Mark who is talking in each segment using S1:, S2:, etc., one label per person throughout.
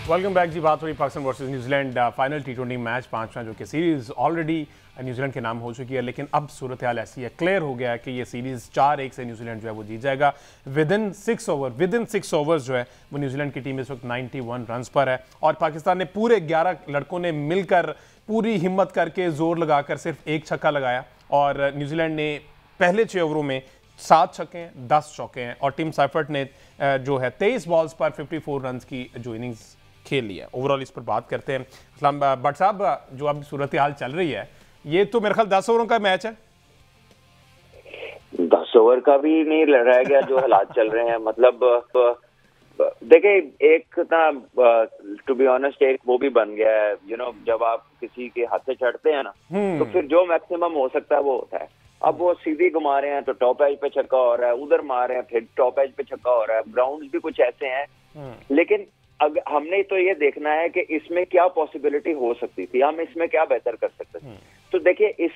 S1: Welcome back जी। बात हो रही Pakistan versus New Zealand final T20 match 5 मैचों की सीरीज ऑलरेडी न्यूजीलैंड के नाम हो चुकी है, लेकिन अब सूरत हाल ऐसी है, क्लियर हो गया है कि ये सीरीज 4-1 से न्यूजीलैंड जो है वो जीत जाएगा। विदिन 6 ओवर्स जो है वो न्यूजीलैंड की टीम इस वक्त 91 रन पर है और पाकिस्तान ने पूरे 11 लड़कों ने मिलकर पूरी हिम्मत करके जोर लगाकर सिर्फ एक छक्का लगाया और न्यूजीलैंड ने पहले 6 ओवरों में 7 छक्के हैं, 10 चौके हैं और टीम साइफर्ट ने जो है 23 बॉल्स पर 54 रन की जो इनिंग्स खेल लिया। ओवरऑल इस पर बात करते हैं। इस्लाम भट्ट साहब, जो अब सूरत हाल चल रही है, ये तो मेरे ख्याल 10 ओवरों का मैच है।
S2: 10 ओवर का भी नहीं रह गया जो हालात चल रहे हैं। मतलब देखिए, एक ना टू बी ऑनेस्ट एक वो भी बन गया है, जब आप किसी के हाथ से चढ़ते हैं ना तो फिर जो मैक्सिमम हो सकता है वो होता है। अब वो सीधी घुमा रहे हैं तो टॉप एज पे छक्का हो रहा है, उधर मार रहे हैं फिर टॉप एज पे छक्का हो रहा है। ग्राउंड भी कुछ ऐसे हैं, लेकिन हमने तो ये देखना है कि इसमें क्या पॉसिबिलिटी हो सकती थी, हम इसमें क्या बेहतर कर सकते थे। तो देखिए, इस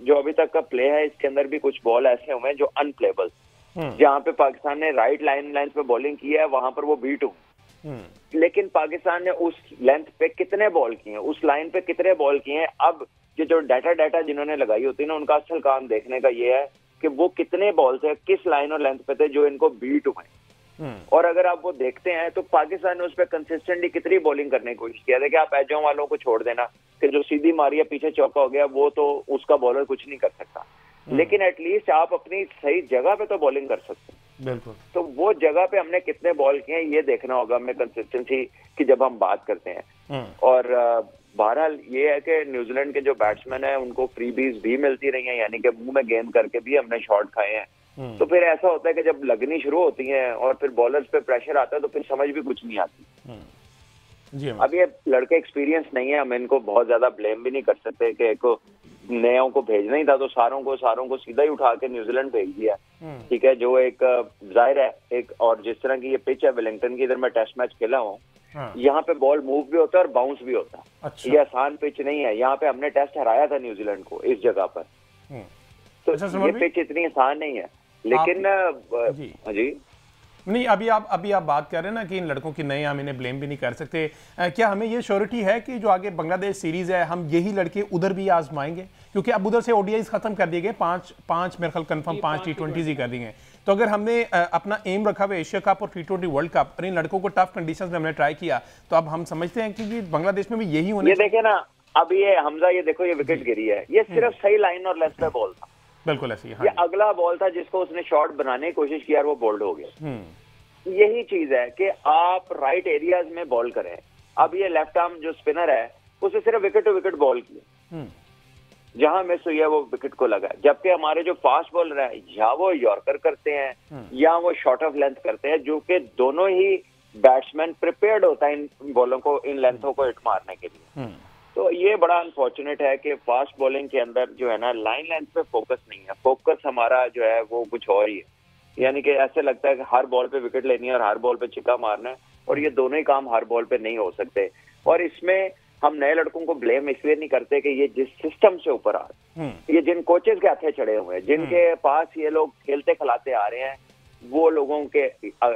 S2: जो अभी तक का प्ले है इसके अंदर भी कुछ बॉल ऐसे हुए हैं जो अनप्लेबल, जहां पे पाकिस्तान ने राइट लाइन पे बॉलिंग की है वहां पर वो बीट हुए, लेकिन पाकिस्तान ने उस लेंथ पे कितने बॉल किए हैं, उस लाइन पे कितने बॉल किए हैं। अब ये जो डाटा जिन्होंने लगाई होती है ना, उनका असल काम देखने का ये है कि वो कितने बॉल थे, किस लाइन और लेंथ पे थे जो इनको बीट हुए। और अगर आप वो देखते हैं तो पाकिस्तान ने उस पर कंसिस्टेंटली कितनी बॉलिंग करने की कोशिश किया। देखिए, आप एजों वालों को छोड़ देना कि जो सीधी मारी है पीछे चौका हो गया, वो तो उसका बॉलर कुछ नहीं कर सकता, लेकिन एटलीस्ट आप अपनी सही जगह पे तो बॉलिंग कर सकते हैं।
S1: बिल्कुल।
S2: तो वो जगह पे हमने कितने बॉल किए हैं ये देखना होगा हमें कंसिस्टेंसी की जब हम बात करते हैं। और बहरहाल ये है कि न्यूजीलैंड के जो बैट्समैन हैं उनको फ्रीबीज भी मिलती रही हैं, यानी कि मुंह में गेंद करके भी हमने शॉट खाए हैं। तो फिर ऐसा होता है कि जब लगनी शुरू होती है और फिर बॉलर्स पे प्रेशर आता है तो फिर समझ भी कुछ नहीं आती।
S1: जी,
S2: अब ये लड़के एक्सपीरियंस नहीं है, हम इनको बहुत ज्यादा ब्लेम भी नहीं कर सकते कि एक नयों को भेजना ही था तो सारों को सीधा ही उठा के न्यूजीलैंड भेज दिया। ठीक है, जो एक जाहिर है एक, और जिस तरह की ये पिच है वेलिंगटन की, इधर मैं टेस्ट मैच खेला हूँ, यहाँ पे बॉल मूव भी होता है और बाउंस भी होता है।
S1: अच्छा।
S2: ये आसान पिच नहीं है, यहाँ पे हमने टेस्ट हराया था न्यूजीलैंड को इस जगह पर। तो
S1: अच्छा,
S2: ये पिच इतनी आसान नहीं है, लेकिन जी
S1: नहीं, अभी आप बात कर रहे हैं ना कि इन लड़कों की नहीं, हम इन्हें ब्लेम भी नहीं कर सकते। क्या हमें ये श्योरिटी है कि जो आगे बांग्लादेश सीरीज है हम यही लड़के उधर भी आजमाएंगे? क्योंकि अब उधर से ओडीआईज खत्म कर दिए गए, पांच मेरे ख्याल कंफर्म 5 T20 ही कर दिए गए। तो अगर हमने अपना एम रखा हुआ एशिया कप और T20 वर्ल्ड कप और इन लड़कों को टफ कंडीशंस में हमने ट्राई किया, तो अब हम समझते हैं कि बांग्लादेश में भी यही होने।
S2: ये देखे ना, अब ये हमजा, ये देखो ये विकेट गिरी है, ये सिर्फ सही लाइन और लेंथ पे बॉल था।
S1: बिल्कुल ऐसी।
S2: ये अगला बॉल था जिसको उसने शॉट बनाने की कोशिश की और वो बोल्ड हो गया। यही चीज है कि आप राइट एरियाज में बॉल करें। अब ये लेफ्ट आर्म जो स्पिनर है उसे सिर्फ विकेट टू विकेट बॉल की, जहां मिस हुई है वो विकेट को लगा। जबकि हमारे जो फास्ट बॉलर है या वो यॉर्कर करते हैं या वो शॉर्ट ऑफ लेंथ करते हैं, जो कि दोनों ही बैट्समैन प्रिपेयर्ड होता है इन बॉलों को, इन लेंथों को हिट मारने के लिए। तो ये बड़ा अनफॉर्चुनेट है कि फास्ट बॉलिंग के अंदर जो है ना लाइन लेंथ पे फोकस नहीं है, फोकस हमारा जो है वो कुछ और ही है। यानी कि ऐसे लगता है कि हर बॉल पे विकेट लेनी है और हर बॉल पे छिक्का मारना है, और ये दोनों ही काम हर बॉल पे नहीं हो सकते। और इसमें हम नए लड़कों को ब्लेम इसलिए नहीं करते कि ये जिस सिस्टम से ऊपर आ रहे, ये जिन कोचेस के हाथे चढ़े हुए हैं, जिनके पास ये लोग खेलते खिलाते आ रहे हैं, वो लोगों के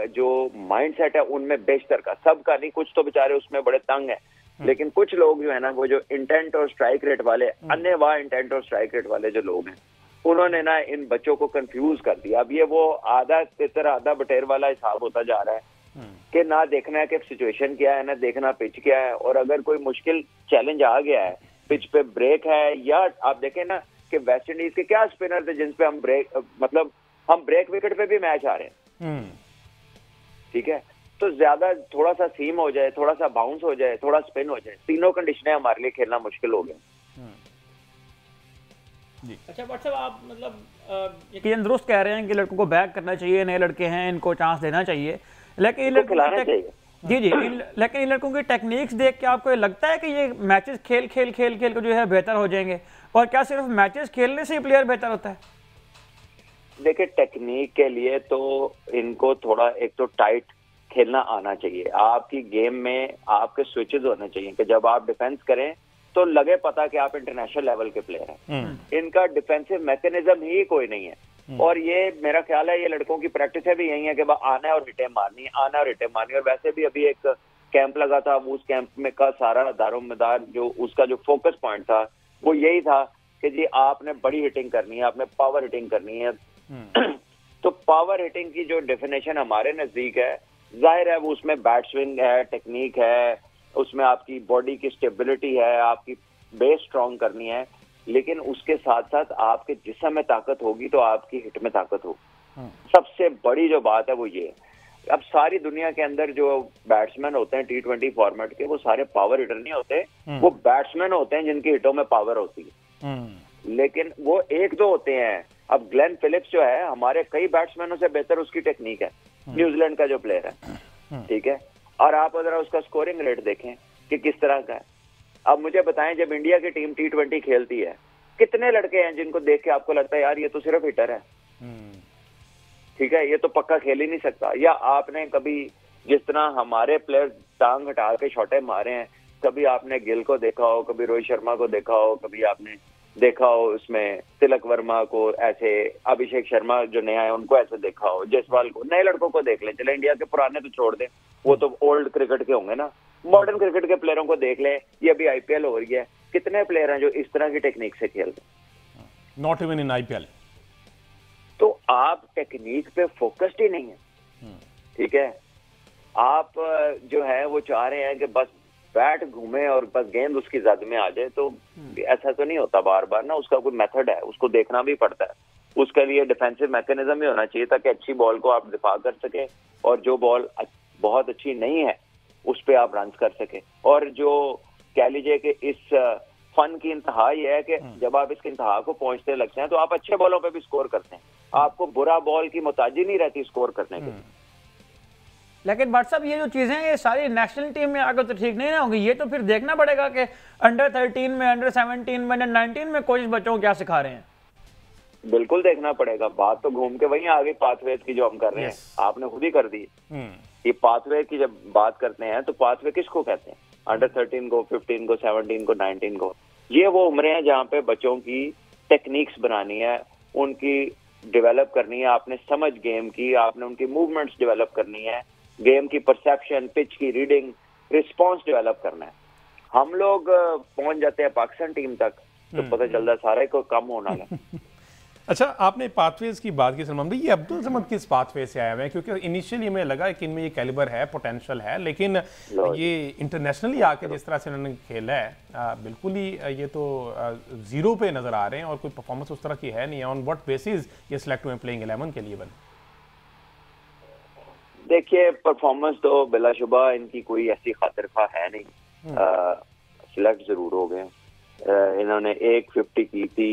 S2: जो माइंडसेट है उनमें बेशतर का, सबका नहीं, कुछ तो बेचारे उसमें बड़े तंग है, लेकिन कुछ लोग जो है ना वो जो इंटेंट और स्ट्राइक रेट वाले, अन्य वाह इंटेंट और स्ट्राइक रेट वाले जो लोग हैं, उन्होंने ना इन बच्चों को कंफ्यूज कर दिया। अब ये वो आधा तितर आधा बटेर वाला हिसाब होता जा रहा है कि ना देखना है कि सिचुएशन क्या है, ना देखना पिच क्या है। और अगर कोई मुश्किल चैलेंज आ गया है, पिच पे ब्रेक है, या आप देखें ना कि वेस्ट इंडीज के क्या स्पिनर थे जिन पे हम ब्रेक विकेट पे भी मैच आ रहे हैं। ठीक है, तो ज्यादा थोड़ा सा सीम हो जाए, थोड़ा सा बाउंस हो जाए, थोड़ा स्पिन हो जाए, तीनों कंडीशनें हमारे लिए खेलना मुश्किल हो गया।
S3: अच्छा बट साहब, आप मतलब यकीन दुरुस्त कह रहे हैं कि लड़कों को बैक करना चाहिए, नए लड़के हैं इनको चांस देना चाहिए, लेकिन इन लड़कों लेकिन इन लड़कों की टेक्निक्स देख के आपको ये लगता है कि ये मैचेस खेल को जो है बेहतर हो जाएंगे? और क्या सिर्फ मैचेस खेलने से ही प्लेयर बेहतर होता है?
S2: देखिए, टेक्निक के लिए तो इनको थोड़ा एक तो टाइट खेलना आना चाहिए। आपकी गेम में आपके स्विचेस होने चाहिए कि जब आप डिफेंस करें तो लगे पता कि आप इंटरनेशनल लेवल के प्लेयर हैं। इनका डिफेंसिव मैकेनिज्म ही कोई नहीं है। और ये मेरा ख्याल है ये लड़कों की प्रैक्टिस है भी यही है कि आना है और हिटें मारनी, आना और हिटें मारनी। और वैसे भी अभी एक कैंप लगा था, उस कैंप में का सारा दारोमदार जो उसका जो फोकस पॉइंट था वो यही था कि जी आपने बड़ी हिटिंग करनी है, आपने पावर हिटिंग करनी है। तो पावर हिटिंग की जो डेफिनेशन हमारे नजदीक है, जाहिर है वो उसमें बैट स्विंग है, टेक्निक है, उसमें आपकी बॉडी की स्टेबिलिटी है, आपकी बेस स्ट्रॉन्ग करनी है, लेकिन उसके साथ साथ आपके जिस्म में ताकत होगी तो आपकी हिट में ताकत होगी। सबसे बड़ी जो बात है वो ये है। अब सारी दुनिया के अंदर जो बैट्समैन होते हैं T20 फॉर्मेट के, वो सारे पावर हिटर नहीं होते, वो बैट्समैन होते हैं जिनकी हिटों में पावर होती है, लेकिन वो एक दो होते हैं। अब ग्लेन फिलिप्स जो है हमारे कई बैट्समैनों से बेहतर उसकी टेक्निक है, न्यूजीलैंड का जो प्लेयर है, ठीक है। और आप अगर उसका स्कोरिंग रेट देखें कि किस तरह का है। अब मुझे बताएं, जब इंडिया की टीम T20 खेलती है, कितने लड़के हैं जिनको देख के आपको लगता है यार ये तो सिर्फ हिटर है, ठीक है, ये तो पक्का खेल ही नहीं सकता। या आपने कभी जिस तरह हमारे प्लेयर टांग हटा के शॉटे मारे हैं, कभी आपने गिल को देखा हो, कभी रोहित शर्मा को देखा हो, कभी आपने देखा हो उसमें तिलक वर्मा को ऐसे, अभिषेक शर्मा जो नया है उनको ऐसे देखा हो, जायसवाल को, नए लड़कों को देख लें। चले इंडिया के पुराने तो छोड़ दें, वो तो ओल्ड क्रिकेट के होंगे ना, मॉडर्न क्रिकेट के प्लेयरों को देख लें। ये अभी IPL हो रही है, कितने प्लेयर हैं जो इस तरह की टेक्निक से खेल रहे हैं?
S1: Not even in IPL।
S2: तो आप टेक्निक पे फोकस्ड ही नहीं है, ठीक है। आप जो है वो चाह रहे हैं कि बस बैट घूमे और बस गेंद उसकी जद में आ जाए, तो ऐसा तो नहीं होता बार बार ना। उसका कोई मेथड है, उसको देखना भी पड़ता है। उसके लिए डिफेंसिव मैकेनिज्म भी होना चाहिए ताकि अच्छी बॉल को आप दिफा कर सके, और जो बॉल बहुत अच्छी नहीं है उस पर आप रन कर सके। और जो कह लीजिए कि इस फन की इंतहा ये है कि जब आप इसकी इंतहा को पहुंचने लगते हैं तो आप अच्छे बॉलों पे भी स्कोर करते हैं, आपको बुरा बॉल की मोहताजी नहीं रहती स्कोर करने के।
S3: लेकिन भट्ट साहब, ये जो चीजें हैं ये सारी नेशनल टीम में आकर तो ठीक नहीं ना होंगी। ये तो फिर देखना पड़ेगा कि अंडर 13 में, अंडर 17 में, अंडर 19 में कोच बच्चों को क्या सिखा रहे हैं।
S2: बिल्कुल देखना पड़ेगा। बात तो घूम के वहीं आगे पाथवेज की जो हम कर रहे हैं, आपने खुद ही कर दी। ये पाथवे की जब बात करते हैं तो पाथवे किसको कहते हैं? अंडर 13 को, 15 को, 17 को, 19 को। ये वो उम्रें हैं जहाँ पे बच्चों की टेक्निक्स बनानी है, उनकी डेवलप करनी है, आपने समझ गेम की, आपने उनकी मूवमेंट्स डेवलप करनी है, गेम की परसेप्शन, पिच की रीडिंग, रिस्पॉन्स डेवलप करना है। हम लोग पहुंच जाते हैं पाकिस्तान टीम तक तो पता चलता है सारे को कम होना है।
S1: अच्छा, आपने पाथवेज की बात की सलमान भाई, ये अब्दुल समद किस पाथवे से आए हुए हैं? क्योंकि इनिशियली हमें लगा कि इनमें ये कैलिबर है, पोटेंशियल है, लेकिन ये इंटरनेशनली आके जिस तरह से इन्होंने खेला है, बिल्कुल ही ये तो जीरो पे नजर आ रहे हैं और कोई परफॉर्मेंस उस तरह की है नहीं। ऑन व्हाट बेसिस ये सिलेक्ट हुए प्लेइंग 11 के लिए?
S2: देखिए, परफॉर्मेंस तो बिलाशुबा इनकी कोई ऐसी खातिर खा है नहीं, सिलेक्ट जरूर हो गए। इन्होंने 150 की थी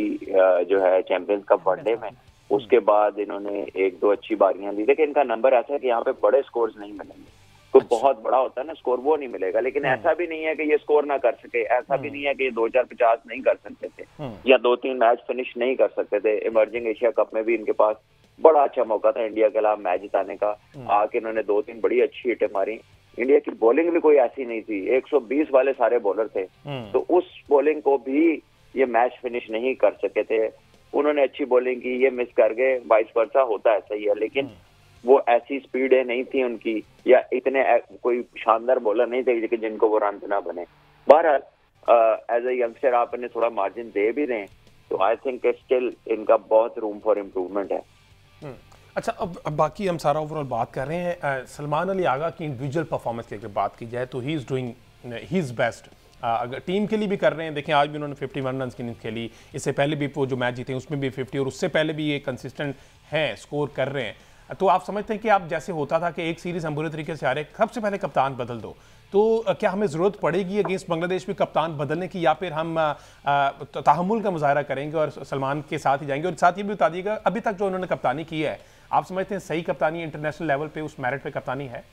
S2: जो है चैंपियंस कप वनडे में, उसके बाद इन्होंने एक दो अच्छी बारियां ली। देखिए, इनका नंबर ऐसा है कि यहाँ पे बड़े स्कोर्स नहीं मिलेंगे। तो बहुत बड़ा होता है ना स्कोर, वो नहीं मिलेगा। लेकिन ऐसा भी नहीं है कि ये स्कोर ना कर सके, ऐसा भी नहीं है कि ये 2-4-50 नहीं कर सकते थे या 2-3 मैच फिनिश नहीं कर सकते थे। इमर्जिंग एशिया कप में भी इनके पास बड़ा अच्छा मौका था इंडिया के खिलाफ मैच जिताने का। आके इन्होंने 2-3 बड़ी अच्छी हिटें मारी। इंडिया की बॉलिंग भी कोई ऐसी नहीं थी, 120 वाले सारे बॉलर थे, तो उस बॉलिंग को भी ये मैच फिनिश नहीं कर सके थे। उन्होंने अच्छी बॉलिंग की, ये मिस कर गए, वाइस वर्सा होता ऐसा ही है। लेकिन वो ऐसी स्पीडें नहीं थी उनकी, या इतने कोई शानदार बॉलर नहीं थे कि जिनको वो रन ना बने। बहरहाल एज ए यंगस्टर आप इन्हें थोड़ा मार्जिन दे भी दें तो आई थिंक स्टिल इनका बहुत रूम फॉर इम्प्रूवमेंट है।
S1: अच्छा, अब बाकी हम सारा ओवरऑल बात कर रहे हैं। सलमान अली आगा की इंडिविजुअल परफॉर्मेंस की अगर बात की जाए तो he is doing he is best. अगर टीम के लिए भी कर रहे हैं, देखें आज भी उन्होंने 51 रन की इनिंग्स खेली, इससे पहले भी वो जो मैच जीते उसमें भी 50, और उससे पहले भी ये कंसिस्टेंट हैं, स्कोर कर रहे हैं। तो आप समझते हैं कि आप जैसे होता था कि एक सीरीज हम बुरे तरीके से आ रहे, सबसे पहले कप्तान बदल दो, तो क्या हमें ज़रूरत पड़ेगी अगेंस्ट बांग्लादेश में कप्तान बदलने की, या फिर हम तहम्मुल का मुजाहरा करेंगे और सलमान के साथ ही जाएंगे? और साथ ये भी बता दीजिएगा, अभी तक जो उन्होंने कप्तानी की है, आप समझते हैं सही कप्तानी इंटरनेशनल लेवल पे उस मेरिट पे कप्तानी है?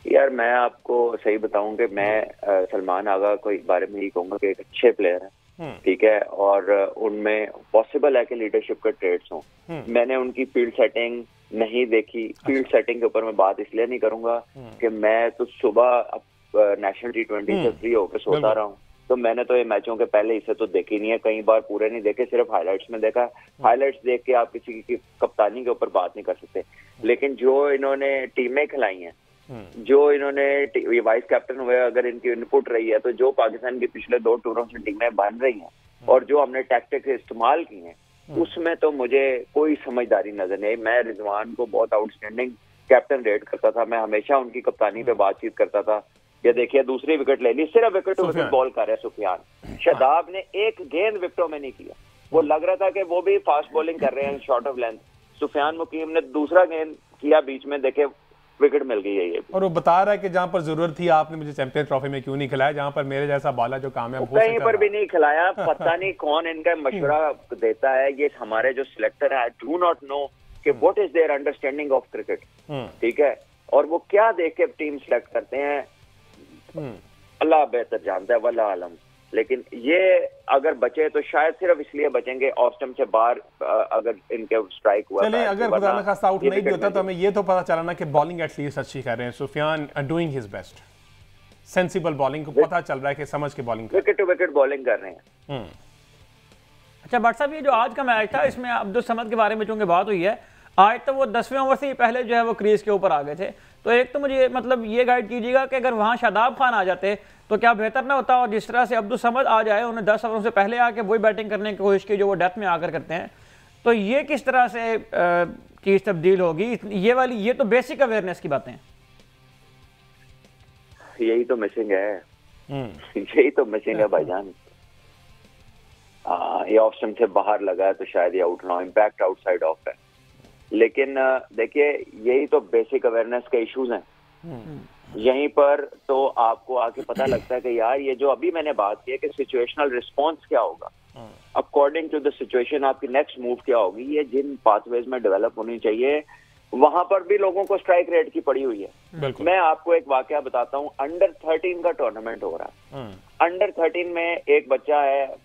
S2: यार मैं आपको सही बताऊं कि मैं सलमान आगा को इस बारे में ही कहूंगा कि एक अच्छे प्लेयर है, ठीक है, और उनमें पॉसिबल है कि लीडरशिप के ट्रेड्स हों। मैंने उनकी फील्ड सेटिंग नहीं देखी। फील्ड सेटिंग के ऊपर मैं बात इसलिए नहीं करूंगा कि मैं तो सुबह नेशनल T20 से फ्री होकर सोता रहा हूँ, तो मैंने तो ये मैचों के पहले इसे तो देखी नहीं है, कई बार पूरे नहीं देखे, सिर्फ हाइलाइट्स में देखा। हाइलाइट्स देख के आप किसी की कप्तानी के ऊपर बात नहीं कर सकते। लेकिन जो इन्होंने टीमें खिलाई हैं जो इन्होंने ये वाइस कैप्टन हुए, अगर इनकी इनपुट रही है, तो जो पाकिस्तान की पिछले 2 टूरों से टीमें बन रही हैं और जो हमने टैक्टिक्स इस्तेमाल की हैं, उसमें तो मुझे कोई समझदारी नजर नहीं। मैं रिजवान को बहुत आउटस्टैंडिंग कैप्टन रेट करता था, मैं हमेशा उनकी कप्तानी पे बातचीत करता था। ये देखिए दूसरी विकेट ले ली, सिर्फ विकेट टू विकेट बॉल कर रहे सुफियान। शादाब ने एक गेंद विकेटों में नहीं किया, वो लग रहा था कि वो भी फास्ट बॉलिंग कर रहे हैं शॉर्ट ऑफ लेंथ। सुफियान मुकीम ने दूसरा गेंद किया बीच में, देखे विकेट मिल गई है ये।
S1: और वो बता रहा है कि जहां पर जरूरत थी आपने मुझे चैंपियंस ट्रॉफी में क्यों नहीं खिलाया, जहां पर मेरे जैसा बाला जो कामयाब हो
S2: कहीं पर भी नहीं खिलाया। पता नहीं कौन इनका मशवरा देता है, ये हमारे जो सिलेक्टर है, आई डू नॉट नो कि what is their understanding of cricket, ठीक है, और वो क्या देख के टीम सेलेक्ट करते हैं, अल्लाह बेहतर जानता है, वल्लाह आलम। लेकिन ये अगर बचे तो शायद सिर्फ इसलिए बचेंगे ऑस्टम से बाहर अगर इनके स्ट्राइक हुआ।
S1: चलिए, अगर खुदा न खास्ता आउट नहीं भी होता तो हमें ये तो पता चला ना कि बॉलिंग एटलीस्ट अच्छी कर रहे हैं Sufiyan, doing his best, sensible bowling को पता चल रहा है कि समझ के bowling,
S2: wicket to wicket bowling कर रहे हैं।
S3: अच्छा भट्ट साहब, ये जो आज का मैच था इसमें अब्दुल समद के बारे में चूंकि बात हुई है, आज तो वो 10वें ओवर से ही पहले जो है वो क्रीज के ऊपर आ गए थे, तो एक तो मुझे मतलब ये गाइड कीजिएगा कि अगर वहाँ शादाब खान आ जाते तो क्या बेहतर ना होता, और जिस तरह से अब्दुल समद आ जाए, उन्हें 10 ओवरों से पहले आके वही बैटिंग करने की कोशिश की जो वो डेथ में आकर करते हैं, तो ये किस तरह से चीज़ तब्दील होगी? ये तो बेसिक अवेयरनेस की बातें हैं।
S2: यही तो मिसिंग है, यही तो मिसिंग है भाईजान। ये ऑप्शन से बाहर लगा है तो शायद ये आउट ना, इम्पैक्ट आउटसाइड ऑफ है। लेकिन देखिए, यही तो बेसिक अवेयरनेस के इश्यूज हैं। यहीं पर तो आपको आके पता लगता है कि यार ये जो अभी मैंने बात की है कि सिचुएशनल रिस्पॉन्स क्या होगा, अकॉर्डिंग टू द सिचुएशन आपकी नेक्स्ट मूव क्या होगी, ये जिन पाथवेज में डेवलप होनी चाहिए, वहां पर भी लोगों को स्ट्राइक रेट की पड़ी हुई है। मैं आपको एक वाकया बताता हूँ, अंडर 13 का टूर्नामेंट हो रहा है। अंडर 13 में एक बच्चा है,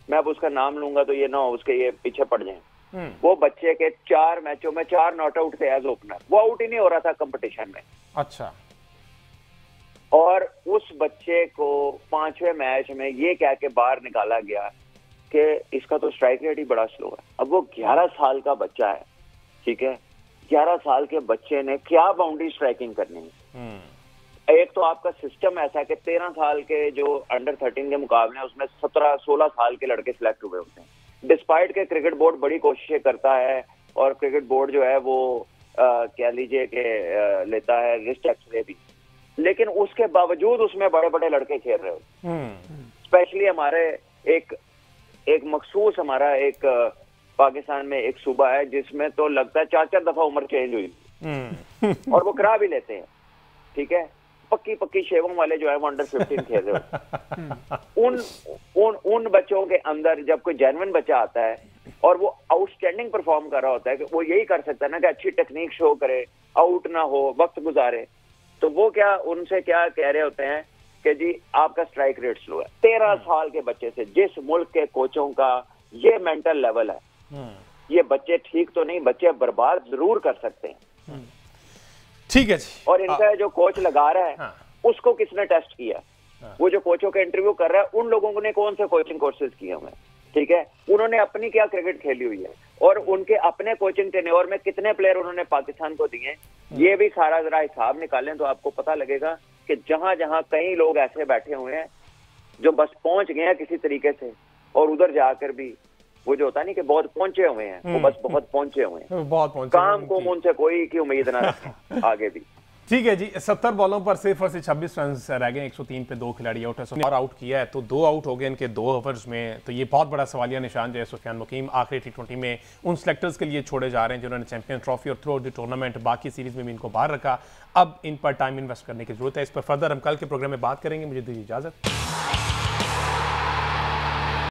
S2: मैं अब उसका नाम लूंगा तो ये ना हो उसके ये पीछे पड़ जाए। वो बच्चे के 4 मैचों में 4 नॉट आउट थे एज ओपनर, वो आउट ही नहीं हो रहा था कंपटीशन में।
S1: अच्छा।
S2: और उस बच्चे को 5वें मैच में ये कह के बाहर निकाला गया कि इसका तो स्ट्राइक रेट ही बड़ा स्लो है। अब वो 11 साल का बच्चा है, ठीक है, 11 साल के बच्चे ने क्या बाउंड्री स्ट्राइकिंग करनी है। एक तो आपका सिस्टम ऐसा है कि 13 साल के जो अंडर 13 के मुकाबले उसमें 17-16 साल के लड़के सिलेक्ट हुए होते हैं। डिस्पाइट के क्रिकेट बोर्ड बड़ी कोशिशें करता है और क्रिकेट बोर्ड जो है वो कह लीजिए कि लेता है रिस्ट एक्सरे भी, लेकिन उसके बावजूद उसमें बड़े बड़े लड़के खेल रहे हो। स्पेशली हमारे एक मखसूस हमारा एक पाकिस्तान में एक सूबा है जिसमें तो लगता है 4-4 दफा उम्र चेंज हुई और वो करा भी लेते हैं, ठीक है। पक्की शेवों वाले जो है वो अंडर 15 खेल रहे हो। उन बच्चों के अंदर जब कोई जेन्युइन बच्चा आता है और वो आउटस्टैंडिंग परफॉर्म कर रहा होता है कि वो यही कर सकता है ना कि अच्छी टेक्निक शो करे, आउट ना हो, वक्त गुजारे, तो वो क्या उनसे क्या कह रहे होते हैं कि जी आपका स्ट्राइक रेट स्लो है। 13 साल के बच्चे से, जिस मुल्क के कोचों का ये मेंटल लेवल है, ये बच्चे ठीक तो नहीं, बच्चे बर्बाद जरूर कर सकते हैं।
S1: ठीक है जी।
S2: और इनका जो कोच लगा रहा है उसको किसने टेस्ट किया? वो जो कोचों का इंटरव्यू कर रहा है उन लोगों ने कौन से कोचिंग कोर्सेज किए हुए, ठीक है, उन्होंने अपनी क्या क्रिकेट खेली हुई है और उनके अपने कोचिंग टेन्योर में कितने प्लेयर उन्होंने पाकिस्तान को दिए, ये भी सारा जरा हिसाब निकालें तो आपको पता लगेगा कि जहां जहां कई लोग ऐसे बैठे हुए हैं जो बस पहुंच गए हैं किसी तरीके से, और उधर जाकर भी वो जो होता नहीं कि बहुत पहुंचे हुए हैं, वो बस बहुत पहुंचे हुए हैं,
S1: बहुत पहुंचे,
S2: काम को उनसे कोई की उम्मीद ना रखें आगे भी।
S1: ठीक है जी। 70 बॉलों पर सिर्फ और सिर्फ 26 रन रह गए, 103 पे 2 खिलाड़ी आउट है और आउट किया है तो 2 आउट हो गए इनके 2 ओवर्स में, तो ये बहुत बड़ा सवालिया निशान जो है सुफियान मुकीम आखिरी T20 में उन सेलेक्टर्स के लिए छोड़े जा रहे हैं जिन्होंने चैंपियन ट्रॉफी और थ्रू आउट द टूर्नामेंट बाकी सीरीज में भी इनको बाहर रखा। अब इन पर टाइम इन्वेस्ट करने की जरूरत है। इस पर फर्दर हम कल के प्रोग्राम में बात करेंगे। मुझे दीजिए इजाजत।